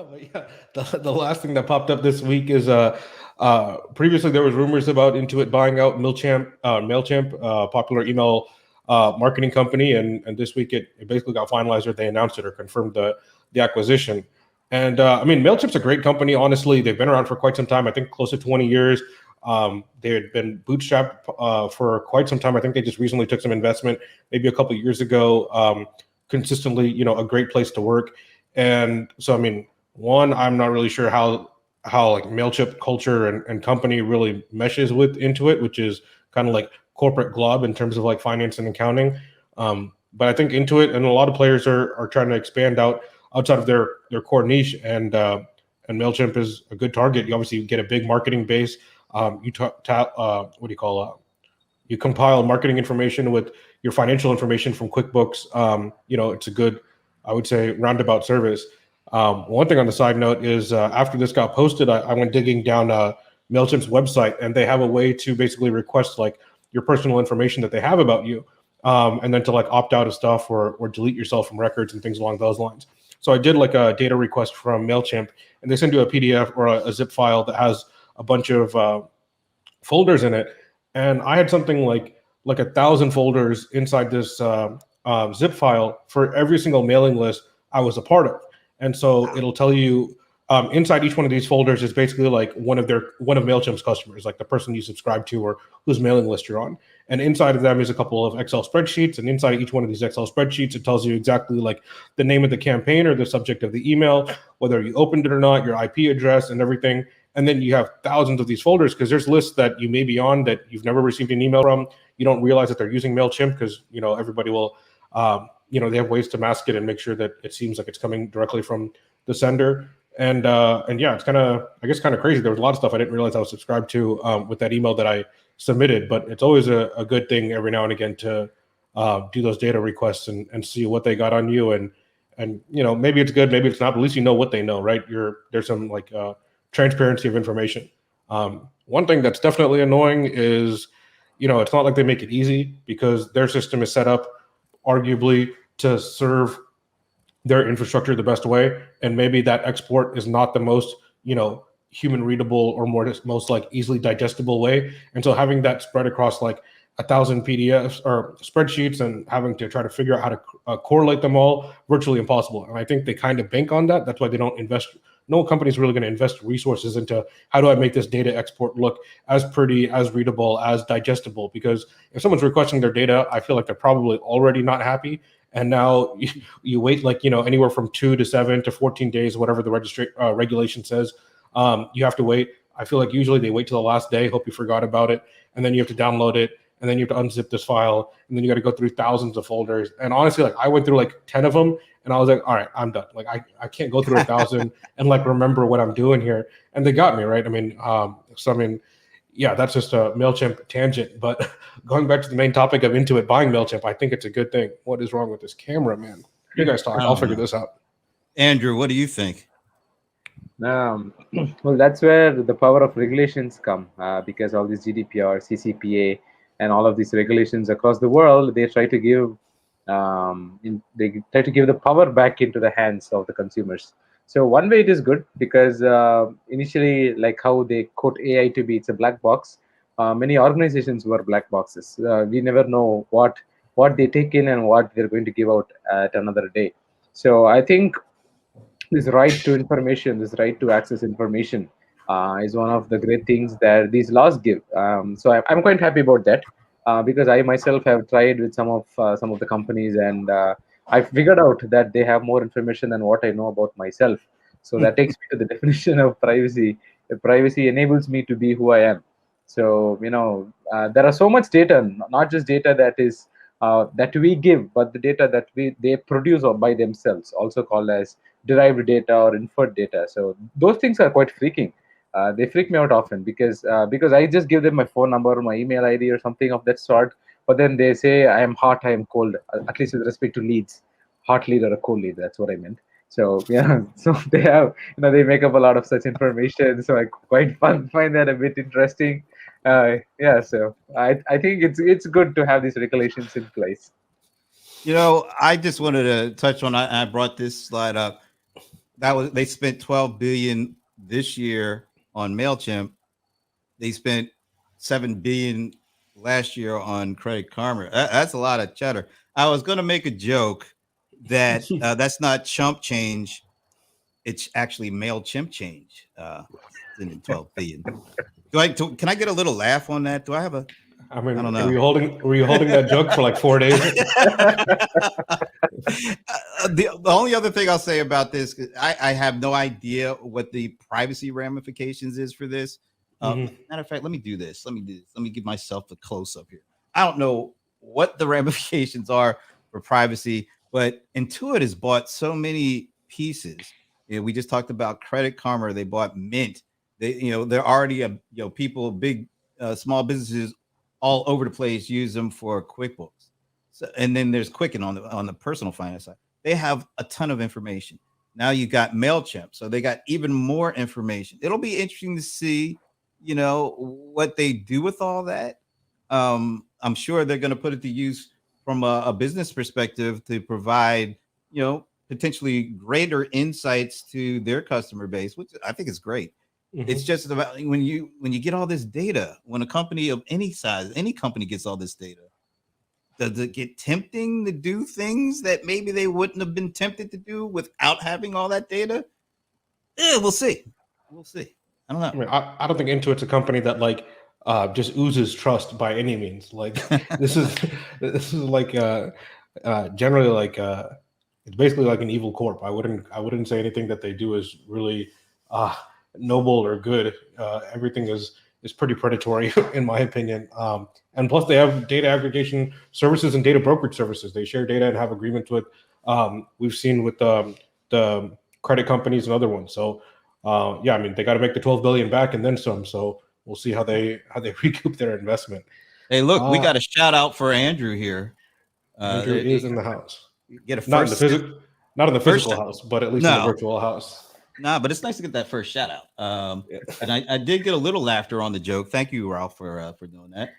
But yeah, the last thing that popped up this week is previously there was rumors about Intuit buying out Mailchimp, popular email marketing company, and this week it basically got finalized, or they announced it or confirmed the acquisition. And I mean, Mailchimp's a great company. Honestly, they've been around for quite some time. I think close to 20 years. They had been bootstrapped for quite some time. I think they just recently took some investment, maybe a couple of years ago. Consistently, a great place to work. And so, I mean, one, I'm not really sure how like Mailchimp culture and company really meshes with Intuit, which is kind of like corporate glob in terms of like finance and accounting. But I think Intuit and a lot of players are trying to expand outside of their core niche, and Mailchimp is a good target. You obviously get a big marketing base. What do you call you compile marketing information with your financial information from QuickBooks. It's a good, I would say, roundabout service. One thing on the side note is after this got posted, I went digging down Mailchimp's website, and they have a way to basically request like your personal information that they have about you, and then to like opt out of stuff or delete yourself from records and things along those lines. So I did like a data request from Mailchimp, and they send you a PDF or a zip file that has a bunch of folders in it, and I had something like 1,000 folders inside this zip file for every single mailing list I was a part of. And so it'll tell you inside each one of these folders is basically like one of Mailchimp's customers, like the person you subscribe to or whose mailing list you're on. And inside of them is a couple of Excel spreadsheets, and inside of each one of these Excel spreadsheets, it tells you exactly like the name of the campaign or the subject of the email, whether you opened it or not, your IP address, and everything. And then you have thousands of these folders because there's lists that you may be on that you've never received an email from. You don't realize that they're using Mailchimp because everybody will, they have ways to mask it and make sure that it seems like it's coming directly from the sender. And yeah, it's kind of crazy. There was a lot of stuff I didn't realize I was subscribed to with that email that I submitted. But it's always a good thing every now and again to do those data requests and see what they got on you. And maybe it's good, maybe it's not. But at least you know what they know, right? There's some like transparency of information. One thing that's definitely annoying is, it's not like they make it easy because their system is set up arguably to serve their infrastructure the best way. And maybe that export is not the most, human readable or most like easily digestible way. And so having that spread across like 1,000 PDFs or spreadsheets and having to try to figure out how to correlate them all, virtually impossible. And I think they kind of bank on that. That's why they don't invest. No company is really going to invest resources into how do I make this data export look as pretty, as readable, as digestible? Because if someone's requesting their data, I feel like they're probably already not happy. And now you wait like, anywhere from 2 to 7 to 14 days, whatever the regulation says, you have to wait. I feel like usually they wait till the last day, hope you forgot about it. And then you have to download it. And then you have to unzip this file. And then you got to go through thousands of folders. And honestly, like I went through like 10 of them. And I was like, all right, I'm done. Like I can't go through 1,000 and like remember what I'm doing here. And they got me, right? I mean, yeah, that's just a Mailchimp tangent. But going back to the main topic of Intuit buying Mailchimp, I think it's a good thing. What is wrong with this camera, man? You guys talk. I'll figure this out. Andrew, what do you think? Well, that's where the power of regulations come because all these GDPR, CCPA, and all of these regulations across the world, they try to give the power back into the hands of the consumers. So one way it is good because initially, like how they quote AI to be, it's a black box. Many organizations were black boxes. We never know what they take in and what they're going to give out at another day. So I think this right to information, this right to access information, is one of the great things that these laws give. So I'm quite happy about that because I myself have tried with some of the companies, and I figured out that they have more information than what I know about myself. So that takes me to the definition of privacy. Privacy enables me to be who I am. So there are so much data, not just data that we give, but the data that they produce by themselves, also called as derived data or inferred data. So those things are quite freaking. They freak me out often because I just give them my phone number or my email ID or something of that sort. But then they say I am hot, I am cold. At least with respect to leads, hot lead or a cold lead. That's what I meant. So yeah, so they have they make up a lot of such information. So I quite find that a bit interesting. Yeah, so I think it's good to have these regulations in place. I just wanted to touch on. I brought this slide up. they spent 12 billion this year on Mailchimp. They spent 7 billion last year on Credit Karma. That's a lot of cheddar. I was going to make a joke that that's not chump change. It's actually Mailchimp change. In 12 billion. Can I get a little laugh on that? Do I have a? I mean, I don't were know. you holding that joke for like 4 days? The only other thing I'll say about this, I have no idea what the privacy ramifications is for this. Matter of fact, let me do this. Let me give myself a close up here. I don't know what the ramifications are for privacy, but Intuit has bought so many pieces. We just talked about Credit Karma. They bought Mint. They're already people, big, small businesses all over the place use them for QuickBooks. So, and then there's Quicken on the personal finance side. They have a ton of information. Now you got Mailchimp, so they got even more information. It'll be interesting to see, what they do with all that. I'm sure they're going to put it to use from a business perspective to provide, potentially greater insights to their customer base, which I think is great. It's just about when you get all this data, when a company of any size, any company gets all this data, does it get tempting to do things that maybe they wouldn't have been tempted to do without having all that data? We'll see. We'll see. I don't know. I mean, I don't think Intuit's a company that just oozes trust by any means. Like this is like generally like it's basically like an evil corp. I wouldn't say anything that they do is really noble or good. Everything is pretty predatory in my opinion. And plus they have data aggregation services and data brokerage services. They share data and have agreements with. We've seen with the credit companies and other ones. So I mean they got to make the 12 billion back and then some. So we'll see how they recoup their investment. Hey, look, we got a shout out for Andrew here. Andrew is in the house. Get a Not first, not in the physical house, but at least in the virtual house. Nah, but it's nice to get that first shout out. And I did get a little laughter on the joke. Thank you, Ralph, for doing that.